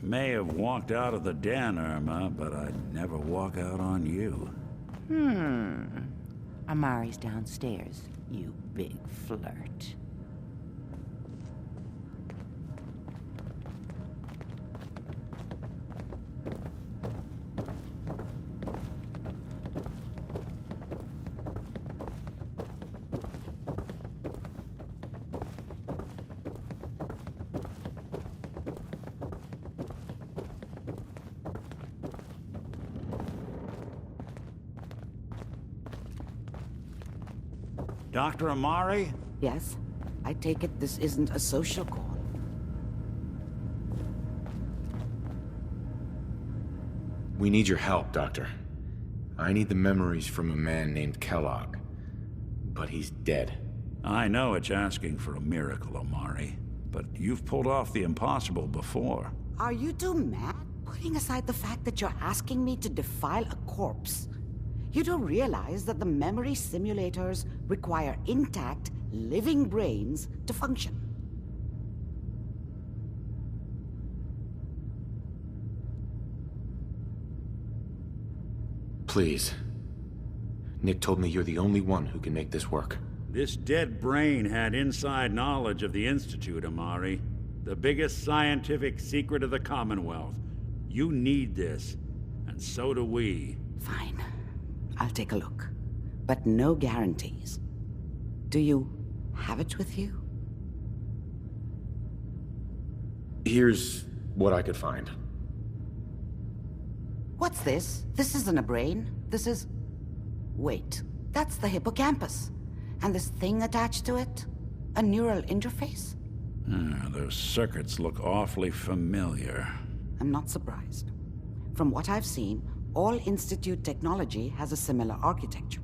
may have walked out of the den, Irma, but I'd never walk out on you. Amari's downstairs, you big flirt. Dr. Amari? Yes? I take it this isn't a social call. We need your help, Doctor. I need the memories from a man named Kellogg. But he's dead. I know it's asking for a miracle, Amari, but you've pulled off the impossible before. Are you two mad? Putting aside the fact that you're asking me to defile a corpse, you don't realize that the memory simulators require intact, living brains to function. Please. Nick told me you're the only one who can make this work. This dead brain had inside knowledge of the Institute, Amari. The biggest scientific secret of the Commonwealth. You need this, and so do we. Fine. I'll take a look. But no guarantees. Do you have it with you? Here's what I could find. What's this? This isn't a brain. This is... Wait, that's the hippocampus. And this thing attached to it? A neural interface? Those circuits look awfully familiar. I'm not surprised. From what I've seen, all Institute technology has a similar architecture.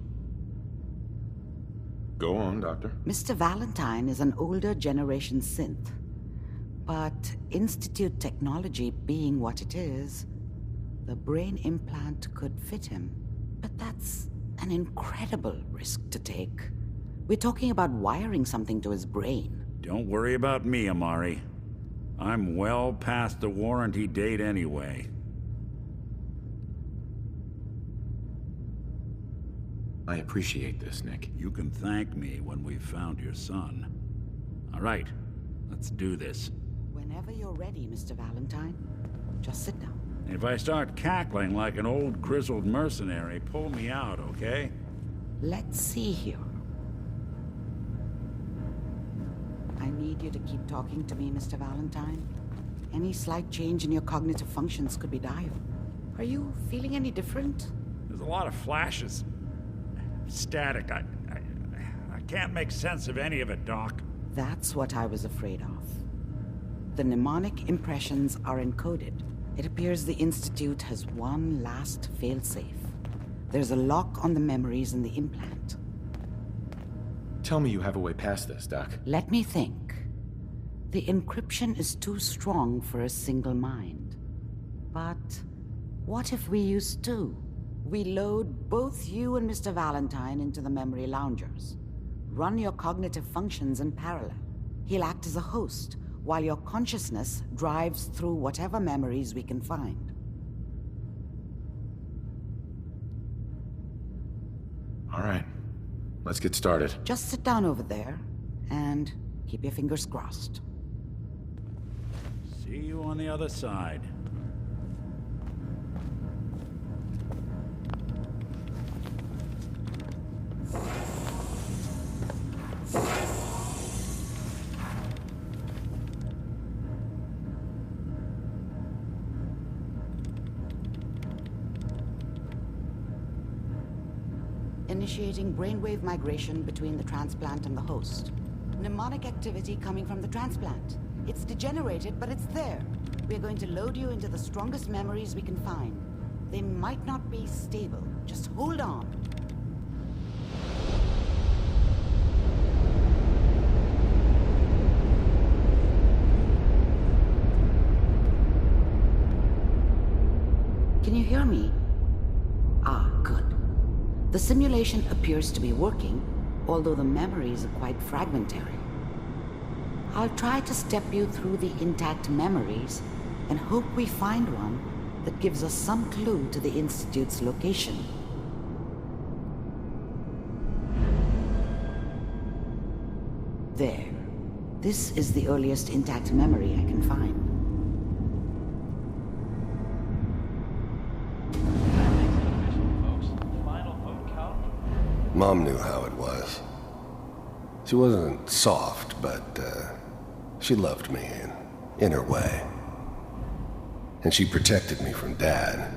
Go on, Doctor. Mr. Valentine is an older generation synth. But Institute technology being what it is, the brain implant could fit him. But that's an incredible risk to take. We're talking about wiring something to his brain. Don't worry about me, Amari. I'm well past the warranty date anyway. I appreciate this, Nick. You can thank me when we've found your son. All right, let's do this. Whenever you're ready, Mr. Valentine. Just sit down. If I start cackling like an old grizzled mercenary, pull me out, okay? Let's see here. I need you to keep talking to me, Mr. Valentine. Any slight change in your cognitive functions could be dire. Are you feeling any different? There's a lot of flashes. Static. I can't make sense of any of it, Doc. That's what I was afraid of. The mnemonic impressions are encoded. It appears the Institute has one last failsafe. There's a lock on the memories in the implant. Tell me you have a way past this, Doc. Let me think. The encryption is too strong for a single mind. But what if we use two? We load both you and Mr. Valentine into the memory loungers. Run your cognitive functions in parallel. He'll act as a host, while your consciousness drives through whatever memories we can find. All right. Let's get started. Just sit down over there, and keep your fingers crossed. See you on the other side. Initiating brainwave migration between the transplant and the host. Mnemonic activity coming from the transplant. It's degenerated, but it's there. We're going to load you into the strongest memories we can find. They might not be stable. Just hold on. Can you hear me? Ah, good. The simulation appears to be working, although the memories are quite fragmentary. I'll try to step you through the intact memories, and hope we find one that gives us some clue to the Institute's location. There. This is the earliest intact memory I can find. Mom knew how it was. She wasn't soft, but she loved me in her way. And she protected me from Dad.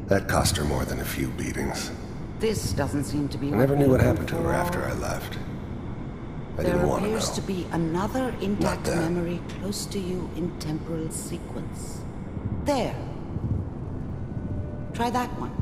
That cost her more than a few beatings. This doesn't seem to be... I never knew what happened to her after I left. I didn't want to know. There appears to be another intact memory close to you in temporal sequence. There. Try that one.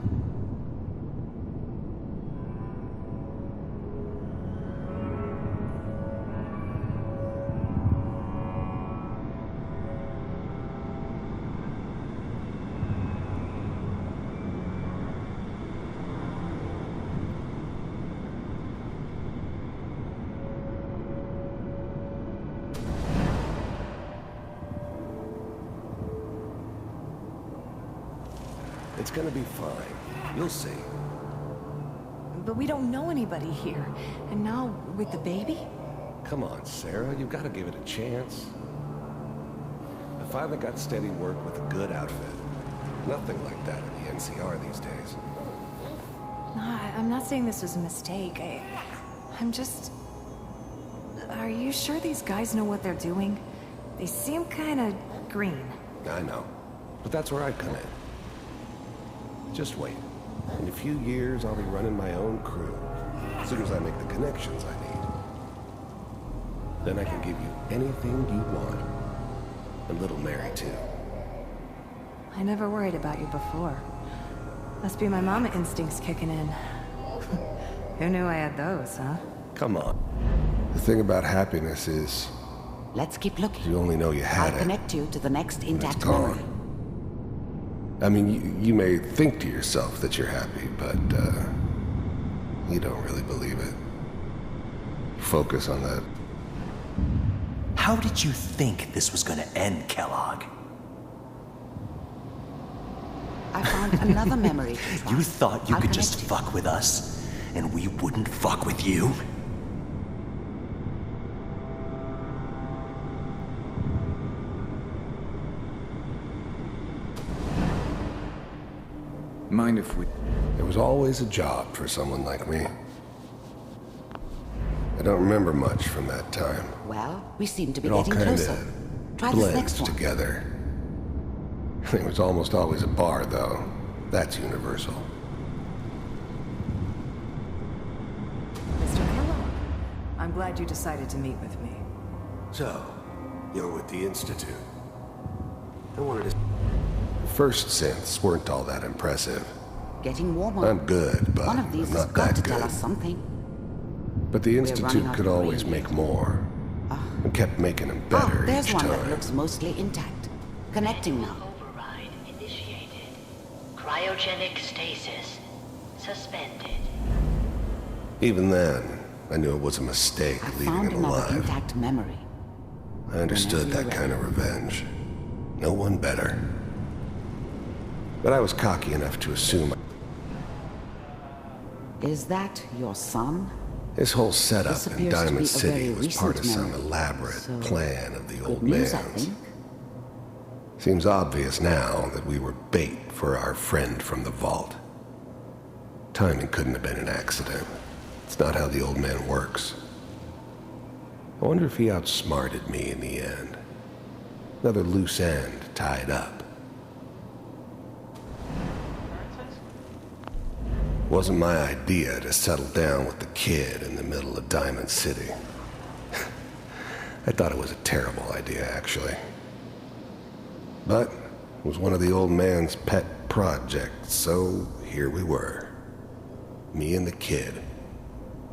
It's gonna be fine. You'll see. But we don't know anybody here. And now, with the baby? Come on, Sarah. You've got to give it a chance. I finally got steady work with a good outfit. Nothing like that in the NCR these days. No, I'm not saying this was a mistake. I'm just... Are you sure these guys know what they're doing? They seem kind of green. I know. But that's where I come in. Just wait. In a few years, I'll be running my own crew. As soon as I make the connections I need. Then I can give you anything you want. And little Mary, too. I never worried about you before. Must be my mama instincts kicking in. Who knew I had those, huh? Come on. The thing about happiness is... Let's keep looking. You only know you had I'll connect you to the next intact it's gone. memory. I mean, you may think to yourself that you're happy, but, you don't really believe it. Focus on that. How did you think this was gonna end, Kellogg? I found another memory to try. You thought you I'll could just connect fuck with us, and we wouldn't fuck with you? Mind if we... There was always a job for someone like me. I don't remember much from that time. Well, we seem to be It all getting kind closer. of Try this blends next one. together. There was almost always a bar, though. That's universal. Mr. Kellogg, I'm glad you decided to meet with me. So, you're with the Institute. I wanted to... First synths weren't all that impressive. Getting warmer. I'm good, but One of these I'm has not got that to good. tell us something. But the running Institute out could of always range. make more. And kept making them better There's each one that time. looks mostly intact. Connecting now. Override initiated. Cryogenic stasis suspended. Even then, I knew it was a mistake I leaving found it another alive. intact memory. I understood Whenever that you're kind of revenge. No one better. But I was cocky enough to assume Is that your son? this whole This setup in appears to be Diamond a City very was part of recent some memory, elaborate so plan of the Good old news, I man's. think. Seems obvious now that we were bait for our friend from the vault. Timing couldn't have been an accident. It's not how the old man works. I wonder if he outsmarted me in the end. Another loose end tied up. Wasn't my idea to settle down with the kid in the middle of Diamond City. I thought it was a terrible idea, actually. But it was one of the old man's pet projects, so here we were. Me and the kid.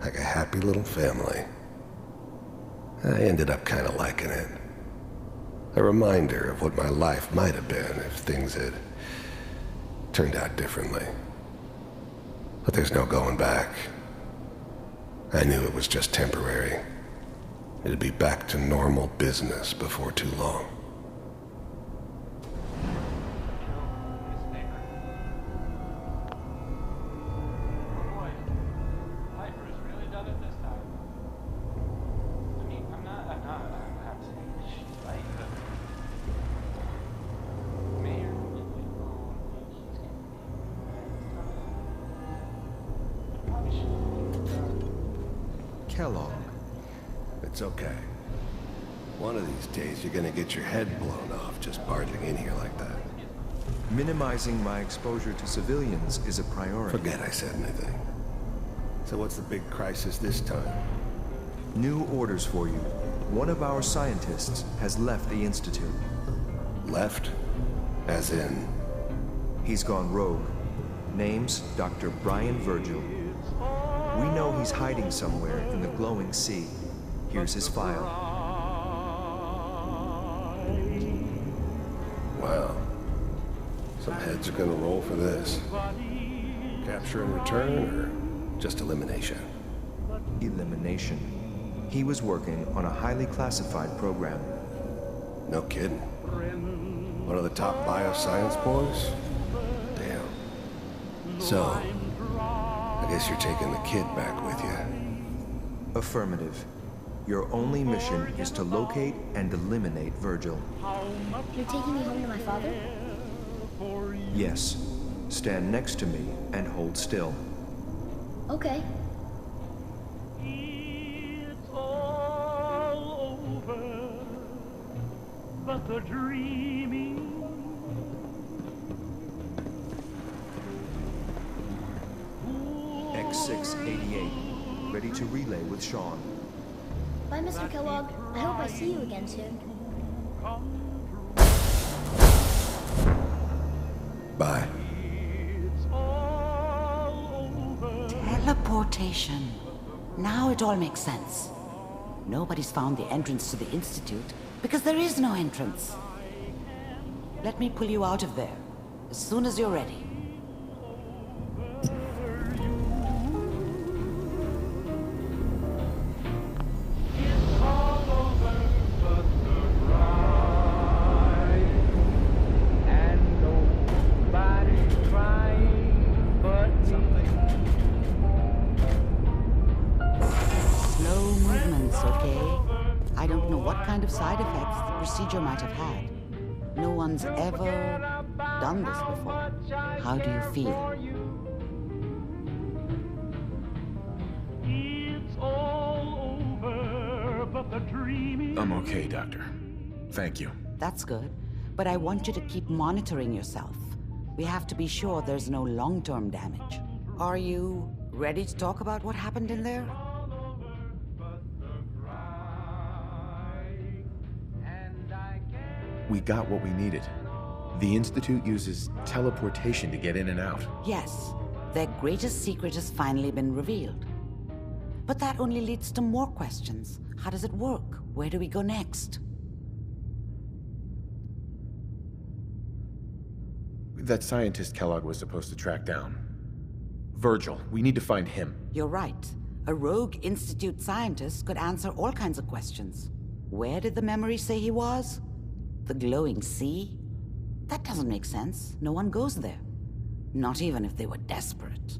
Like a happy little family. I ended up kind of liking it. A reminder of what my life might have been if things had turned out differently. But there's no going back. I knew it was just temporary. It'd be back to normal business before too long. Kellogg. It's okay. One of these days, you're gonna get your head blown off just barging in here like that. Minimizing my exposure to civilians is a priority. Forget I said anything. So what's the big crisis this time? New orders for you. One of our scientists has left the Institute. Left? As in? He's gone rogue. Name's Dr. Brian Virgil. We know he's hiding somewhere in the glowing sea. Here's his file. Wow. Some heads are gonna roll for this. Capture and return, or just elimination? Elimination. He was working on a highly classified program. No kidding. One of the top bioscience boys? Damn. So, I guess you're taking the kid back with you. Affirmative. Your only mission is to locate and eliminate Virgil. You're taking me home to my father? Yes. Stand next to me and hold still. Okay. It's all over, but the dreaming. X688. Ready to relay with Sean. Bye, Mr. Kellogg. I hope I see you again soon. Bye. Teleportation. Now it all makes sense. Nobody's found the entrance to the Institute because there is no entrance. Let me pull you out of there as soon as you're ready. Side effects the procedure might have had. No one's ever done this before. How do you feel? It's all over, but the dreaming. I'm okay, Doctor. Thank you. That's good, but I want you to keep monitoring yourself. We have to be sure there's no long-term damage. Are you ready to talk about what happened in there? We got what we needed. The Institute uses teleportation to get in and out. Yes, their greatest secret has finally been revealed. But that only leads to more questions. How does it work? Where do we go next? That scientist Kellogg was supposed to track down. Virgil, we need to find him. You're right. A rogue Institute scientist could answer all kinds of questions. Where did the memory say he was? The glowing sea? That doesn't make sense. No one goes there. Not even if they were desperate.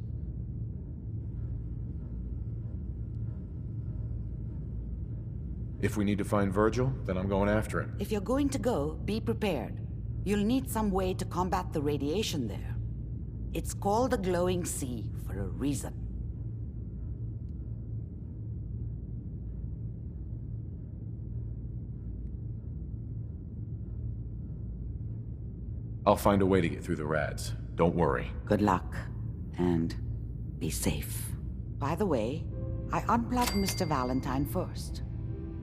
If we need to find Virgil, then I'm going after him. If you're going to go, be prepared. You'll need some way to combat the radiation there. It's called the glowing sea for a reason. I'll find a way to get through the rads. Don't worry. Good luck, and be safe. By the way, I unplugged Mr. Valentine first.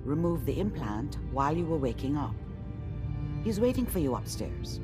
Removed the implant while you were waking up. He's waiting for you upstairs.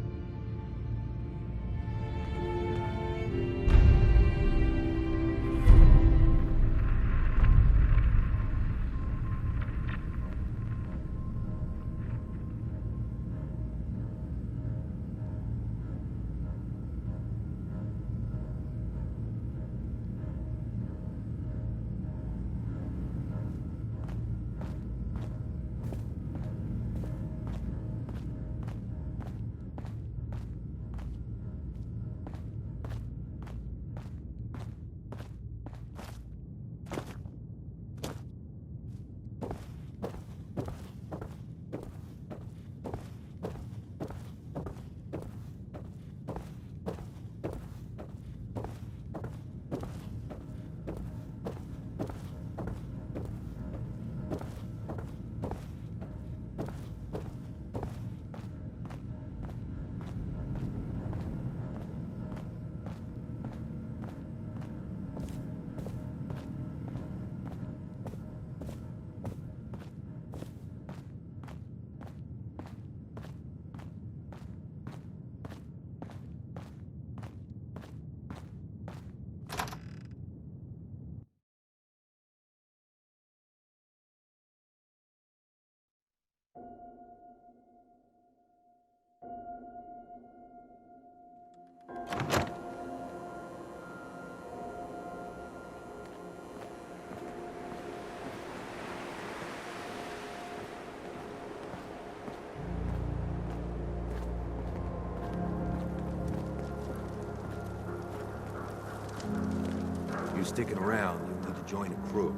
sticking around, you'll need to join a crew.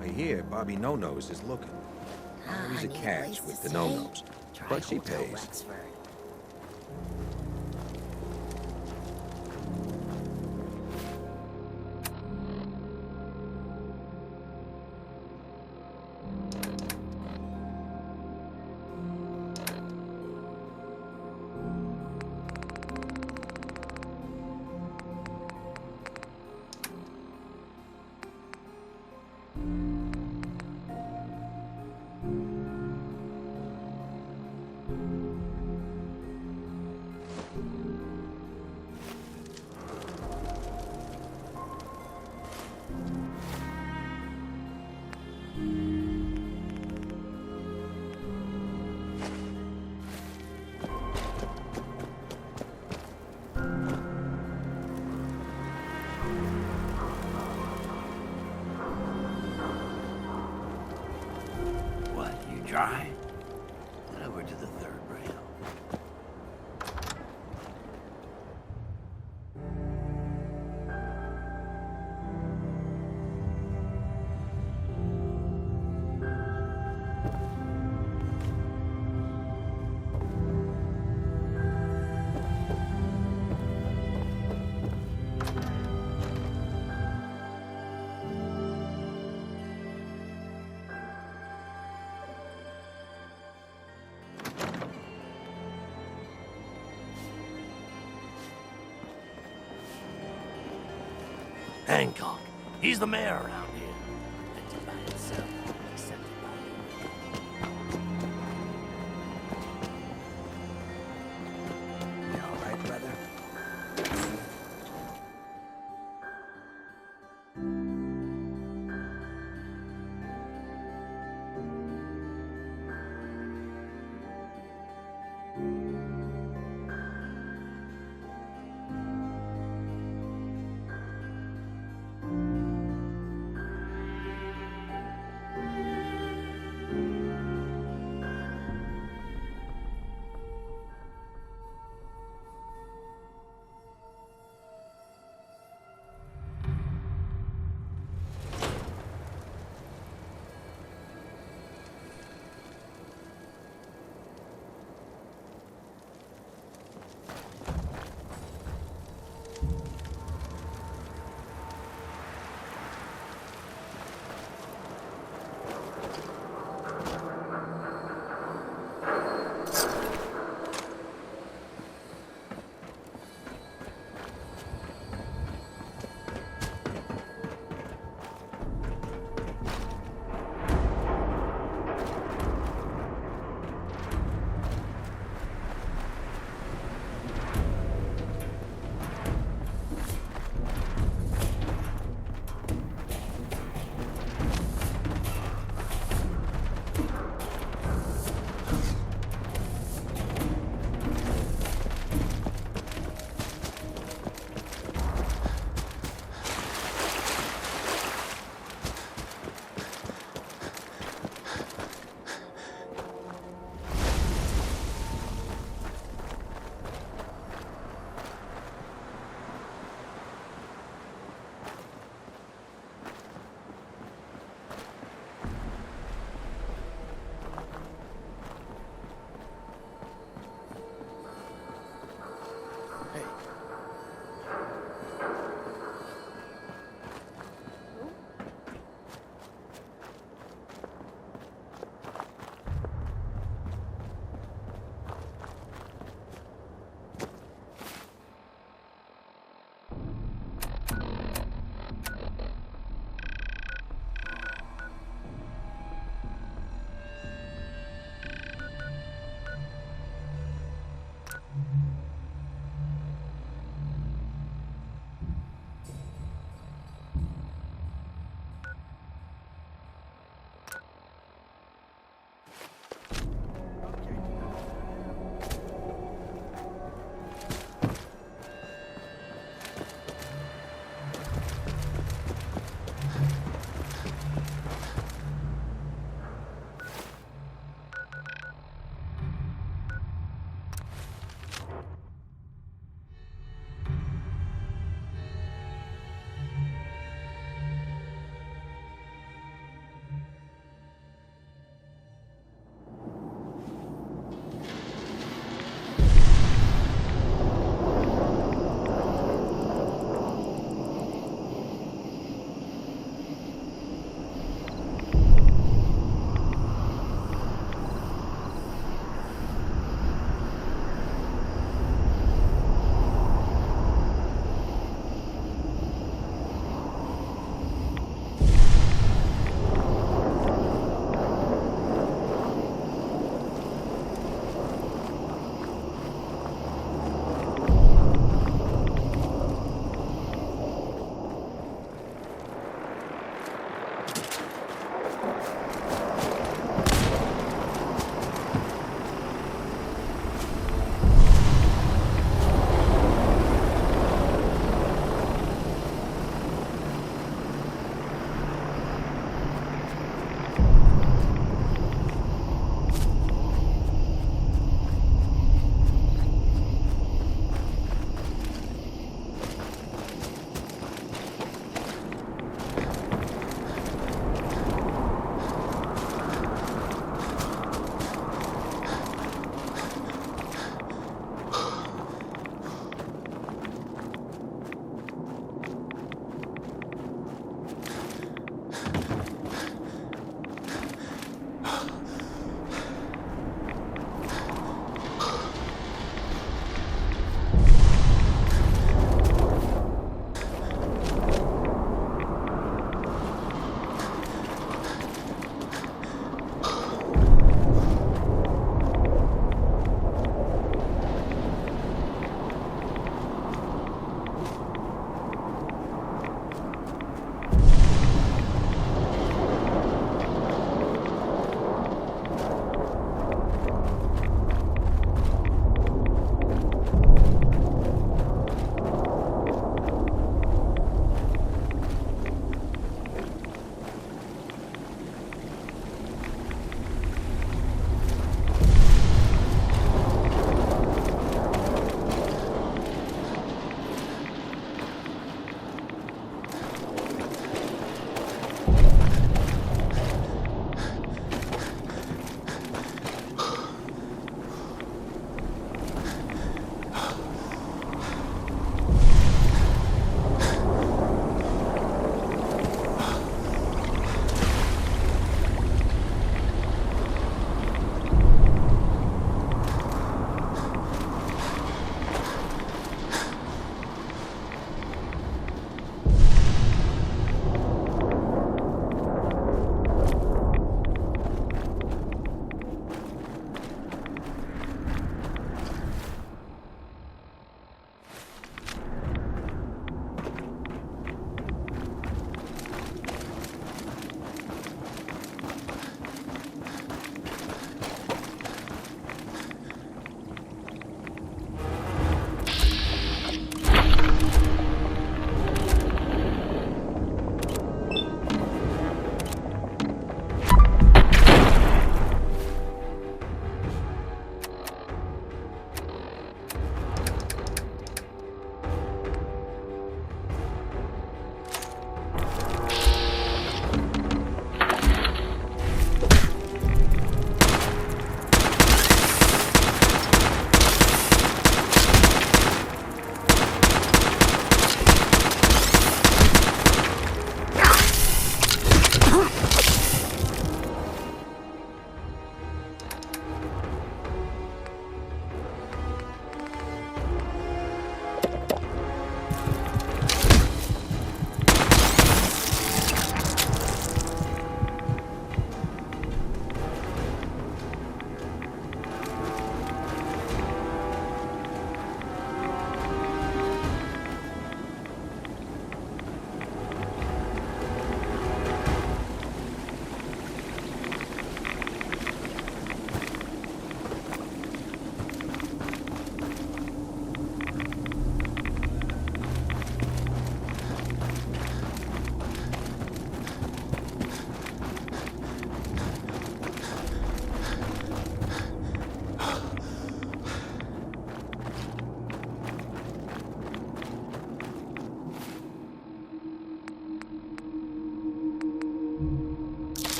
I hear Bobby No-Nose is looking. He's a catch with the No-Nose, but she pays. Dry? Then over to the third rail. Hancock. He's the mayor around here. Elected by himself, accepted by you. You all right, brother?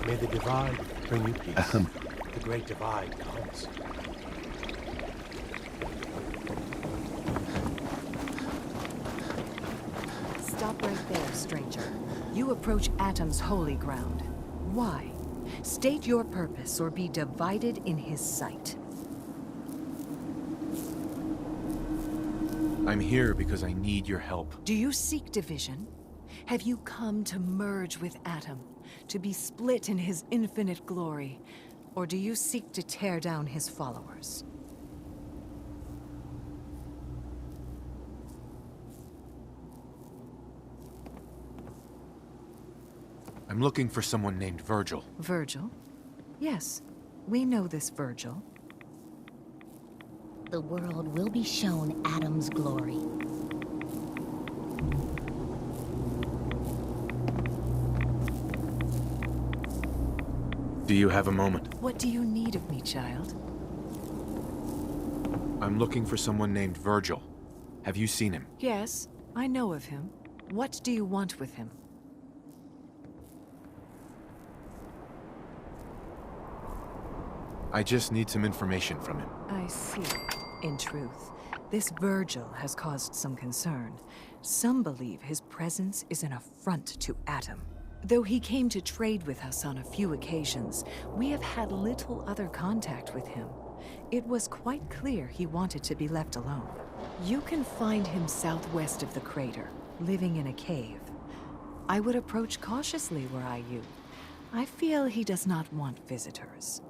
May the Divide bring you peace. The Great Divide comes. Stop right there, stranger. You approach Atom's holy ground. Why? State your purpose or be divided in his sight. I'm here because I need your help. Do you seek division? Have you come to merge with Atom, to be split in his infinite glory? Or do you seek to tear down his followers? I'm looking for someone named Virgil. Virgil? Yes, we know this Virgil. The world will be shown Atom's glory. Do you have a moment? What do you need of me, child? I'm looking for someone named Virgil. Have you seen him? Yes, I know of him. What do you want with him? I just need some information from him. I see. In truth, this Virgil has caused some concern. Some believe his presence is an affront to Atom. Though he came to trade with us on a few occasions, we have had little other contact with him. It was quite clear he wanted to be left alone. You can find him southwest of the crater, living in a cave. I would approach cautiously were I you. I feel he does not want visitors.